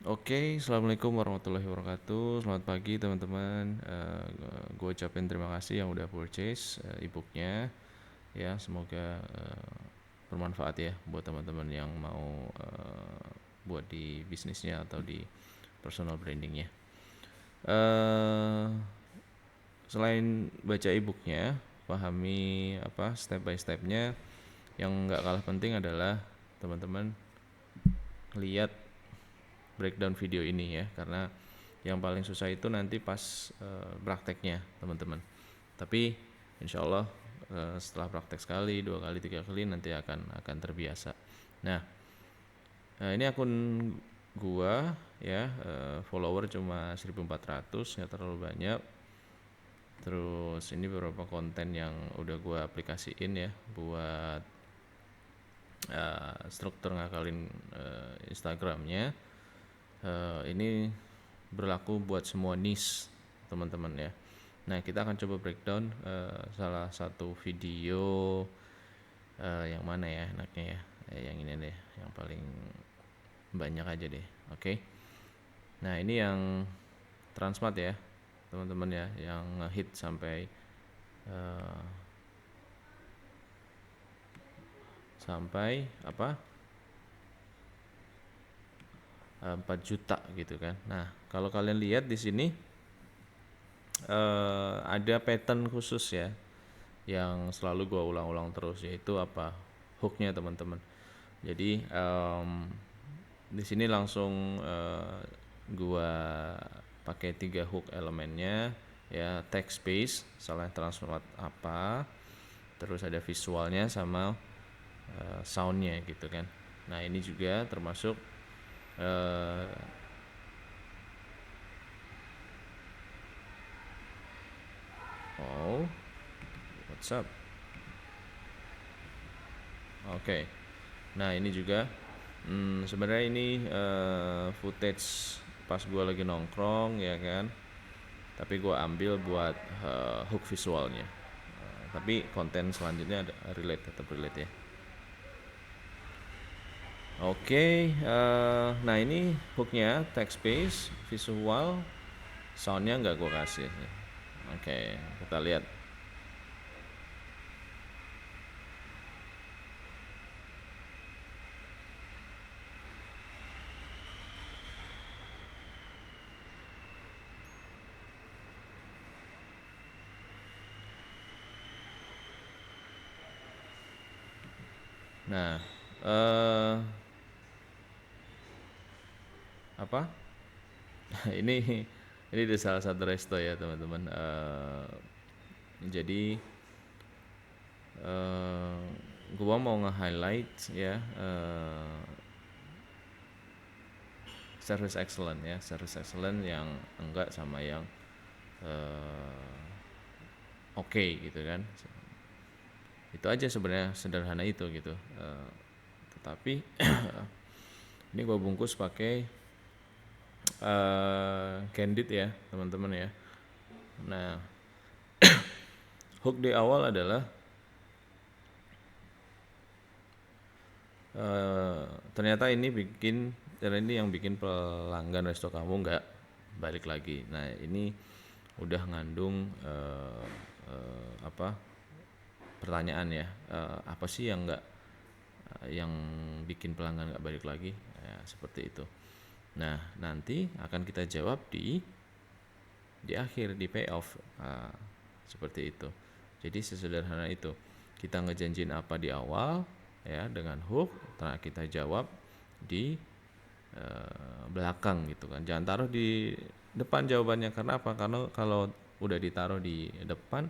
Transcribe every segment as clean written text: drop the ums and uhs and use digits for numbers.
Oke, assalamualaikum warahmatullahi wabarakatuh. Selamat pagi teman-teman. Gue ucapin terima kasih yang udah purchase e-booknya. Ya, semoga bermanfaat ya buat teman-teman yang mau buat di bisnisnya atau di personal brandingnya. Eh, Selain baca e-booknya, pahami apa step by stepnya. Yang nggak kalah penting adalah teman-teman lihat breakdown video ini ya, karena yang paling susah itu nanti pas prakteknya teman-teman. Tapi insya Allah setelah praktek sekali, 2 kali, 3 kali nanti akan terbiasa. Nah, ini akun gua ya, follower cuma 1400, nggak terlalu banyak. Terus ini beberapa konten yang udah gua aplikasiin ya buat struktur ngakalin Instagramnya. Ini berlaku buat semua niche teman-teman ya. Nah, kita akan coba breakdown salah satu video yang mana ya enaknya ya. Yang ini deh, yang paling banyak aja deh. Oke. Nah, ini yang Transmart ya, teman-teman ya, yang ngehit eh, sampai apa? 4 juta gitu kan. Nah, kalau kalian lihat di sini ada pattern khusus ya yang selalu gua ulang-ulang terus, yaitu apa, hooknya teman-teman. Jadi di sini langsung gua pakai 3 hook elemennya ya: text based, salah transformat apa, terus ada visualnya sama soundnya gitu kan. Nah, ini juga termasuk uh, oh, what's up. Oke. Nah, ini juga sebenarnya ini footage pas gue lagi nongkrong ya kan. Tapi gue ambil buat hook visualnya. Tapi konten selanjutnya ada relate, tetap relate ya. Oke, nah ini hooknya text based, visual, soundnya nggak gue kasih. Oke, kita lihat. Nah, apa? Ini di salah satu resto ya teman-teman. Jadi gua mau nge-highlight ya service excellent ya, service excellent yang enggak sama yang oke gitu kan. Itu aja sebenarnya, sederhana itu gitu. Tetapi ini gua bungkus pakai candid ya teman-teman ya. Nah, hook di awal adalah ternyata ini yang bikin pelanggan resto kamu nggak balik lagi. Nah, ini udah ngandung apa, pertanyaan ya, apa sih yang nggak yang bikin pelanggan nggak balik lagi ya, seperti itu. Nah, nanti akan kita jawab di akhir, di payoff. Seperti itu. Jadi sesederhana itu, kita ngejanjiin apa di awal ya dengan hook, kita jawab di belakang gitu kan. Jangan taruh di depan jawabannya. Karena apa? Karena kalau udah ditaruh di depan,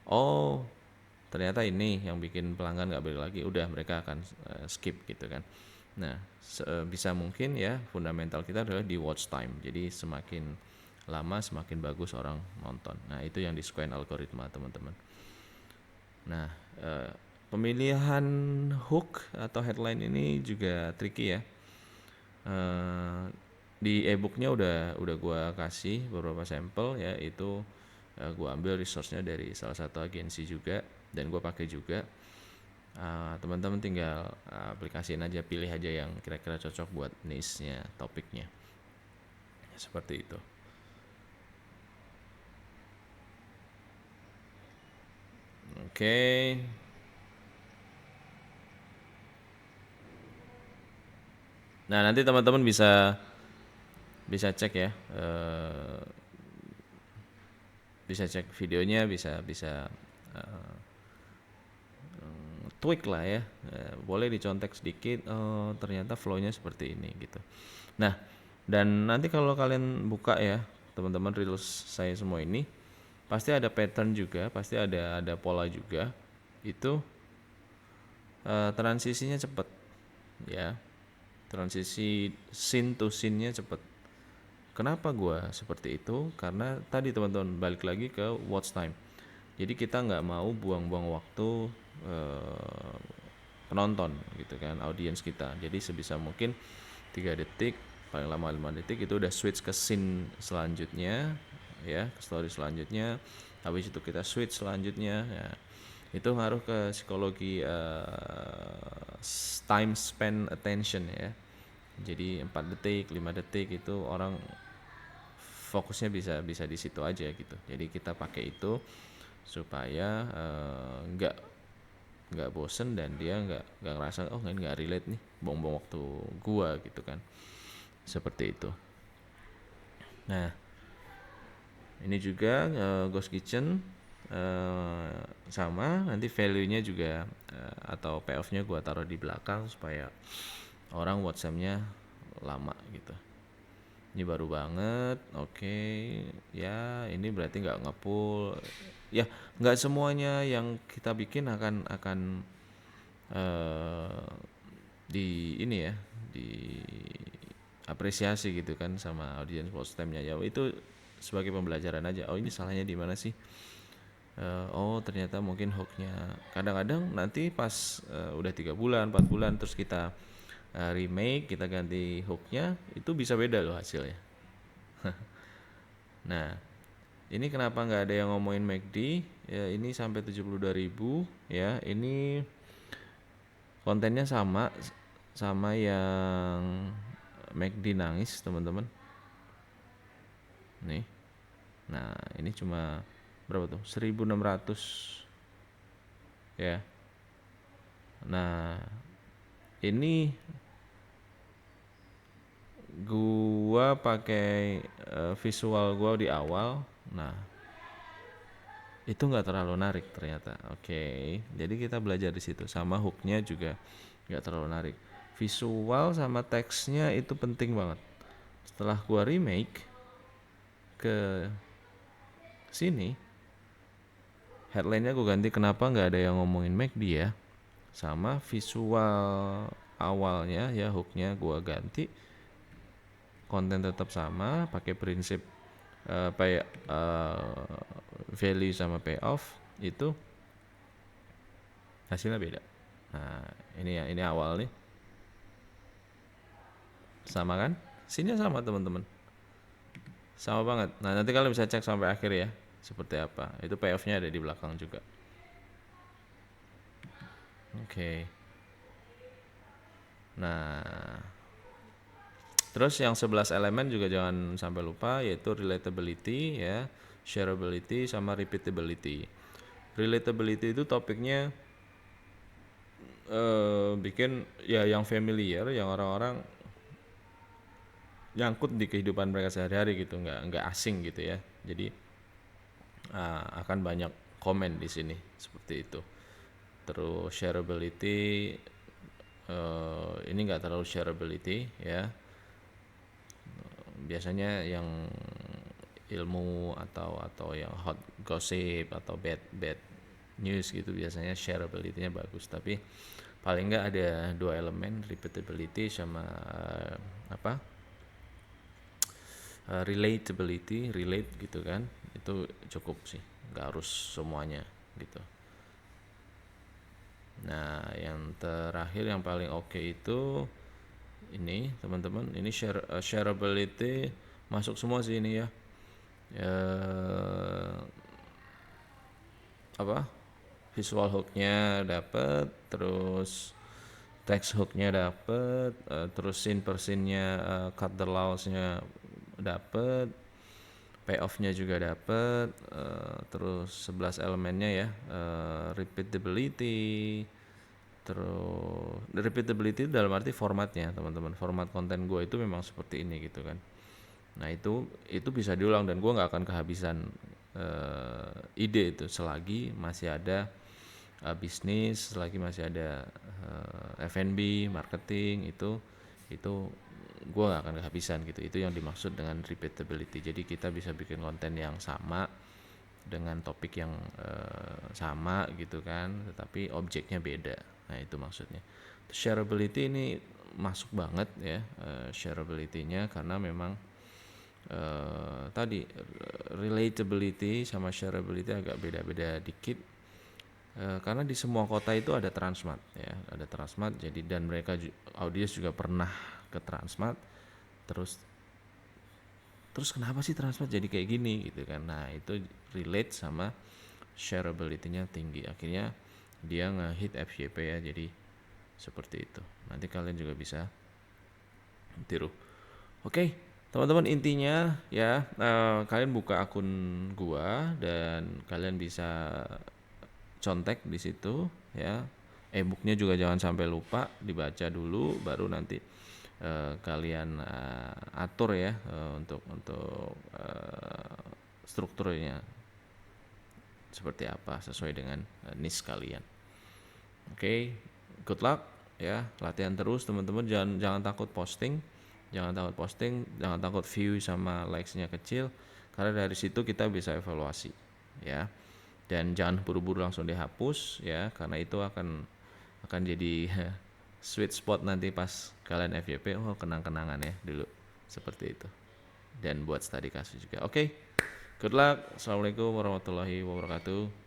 oh ternyata ini yang bikin pelanggan nggak balik lagi, udah mereka akan skip gitu kan. Nah, bisa mungkin ya, fundamental kita adalah di watch time. Jadi semakin lama semakin bagus orang nonton. Nah, itu yang disukain algoritma teman-teman. Nah, pemilihan hook atau headline ini juga tricky ya. Di e-booknya udah gue kasih beberapa sampel ya, itu gue ambil resource-nya dari salah satu agensi juga dan gue pakai juga. Teman-teman tinggal aplikasiin aja, pilih aja yang kira-kira cocok buat niche-nya, topiknya. Seperti itu. Oke. Nah, nanti teman-teman bisa cek ya, bisa cek videonya, bisa bisa tweak lah ya. Boleh dicontek sedikit, oh ternyata flow-nya seperti ini gitu. Nah, dan nanti kalau kalian buka ya teman-teman reels saya semua ini, pasti ada pattern juga, pasti ada pola juga. Itu transisinya cepat ya, transisi scene to scene-nya cepat. Kenapa gua seperti itu? Karena tadi teman-teman balik lagi ke watch time. Jadi kita nggak mau buang-buang waktu eh, penonton gitu kan, audiens kita. Jadi sebisa mungkin 3 detik, paling lama 5 detik itu udah switch ke scene selanjutnya ya, ke story selanjutnya. Habis itu kita switch selanjutnya ya. Itu ngaruh ke psikologi time span attention ya. Jadi 4 detik, 5 detik itu orang fokusnya bisa di situ aja gitu. Jadi kita pakai itu supaya nggak bosen dan dia nggak ngerasa oh ini nggak relate nih, buang-buang waktu gua gitu kan, seperti itu. Nah, ini juga Ghost Kitchen sama nanti value-nya juga atau payoff-nya gua taruh di belakang supaya orang WhatsApp-nya lama gitu. Ini baru banget, oke. Ya ini berarti nggak ngepull ya, nggak semuanya yang kita bikin akan eh, di ini ya, di apresiasi gitu kan sama audiens watch time-nya. Ya itu sebagai pembelajaran aja, oh ini salahnya di mana sih. Oh ternyata mungkin hooknya kadang-kadang nanti pas udah 3 bulan 4 bulan terus kita remake, kita ganti hooknya, itu bisa beda loh hasilnya. Nah, ini kenapa nggak ada yang ngomongin McD? Ya, ini sampai 72.000 ya. Ini kontennya sama sama yang McD nangis, teman-teman. Nih. Nah, ini cuma berapa tuh? 1.600 ya. Nah, ini gua pakai visual gua di awal. Nah, itu nggak terlalu narik ternyata. Oke, jadi kita belajar di situ. Sama hooknya juga nggak terlalu narik. Visual sama teksnya itu penting banget. Setelah gua remake ke sini, headline-nya gua ganti, kenapa nggak ada yang ngomongin McD ya. Sama visual awalnya ya, hooknya gua ganti, konten tetap sama, pakai prinsip value sama payoff, itu hasilnya beda. Nah ini ya, ini awal nih sama kan, sini sama teman-teman, sama banget. Nah nanti kalian bisa cek sampai akhir ya seperti apa, itu payoffnya ada di belakang juga. Oke. Nah terus yang 11 elemen juga jangan sampai lupa, yaitu relatability ya, shareability sama repeatability. Relatability itu topiknya bikin ya yang familiar, yang orang-orang nyangkut di kehidupan mereka sehari-hari gitu, nggak asing gitu ya. Jadi akan banyak komen di sini seperti itu. Terus shareability, ini nggak terlalu shareability ya. Biasanya yang ilmu atau yang hot gossip atau bad news gitu biasanya shareability-nya bagus, tapi paling nggak ada 2 elemen, repeatability sama relatability, relate gitu kan, itu cukup sih, nggak harus semuanya gitu. Nah yang terakhir yang paling oke itu ini teman-teman, ini shareability masuk semua sih ini ya. Apa, visual hooknya dapet, terus text hooknya dapet, terus scene per scene nya, cut the loss nya dapet, payoff-nya juga dapet, terus 11 elemennya ya, repeatability, terus repeatability dalam arti formatnya teman-teman, format konten gue itu memang seperti ini gitu kan. Nah itu bisa diulang dan gue nggak akan kehabisan ide itu selagi masih ada bisnis, selagi masih ada F&B, marketing, itu gue gak akan kehabisan gitu. Itu yang dimaksud dengan repeatability. Jadi kita bisa bikin konten yang sama dengan topik yang sama gitu kan, tetapi objeknya beda. Nah itu maksudnya. Shareability ini masuk banget ya, shareability-nya, karena memang tadi relatability sama shareability agak beda-beda dikit. Karena di semua kota itu ada Transmart ya, ada Transmart. Jadi dan mereka audiens juga pernah ke Transmart. Terus kenapa sih Transmart jadi kayak gini gitu kan? Nah itu relate sama shareability-nya tinggi. Akhirnya dia nge-hit FYP ya. Jadi seperti itu. Nanti kalian juga bisa tiru. Oke, teman-teman, intinya ya kalian buka akun gua dan kalian bisa contek di situ ya. E-booknya juga jangan sampai lupa dibaca dulu, baru nanti kalian atur ya untuk strukturnya seperti apa sesuai dengan niche kalian. Oke, good luck ya, latihan terus teman-teman, jangan takut posting, jangan takut view sama likes-nya kecil, karena dari situ kita bisa evaluasi ya. Dan jangan buru-buru langsung dihapus ya, karena itu akan jadi sweet spot nanti pas kalian FYP, oh kenang-kenangan ya dulu seperti itu, dan buat studi kasus juga. Oke, good luck. Assalamualaikum warahmatullahi wabarakatuh.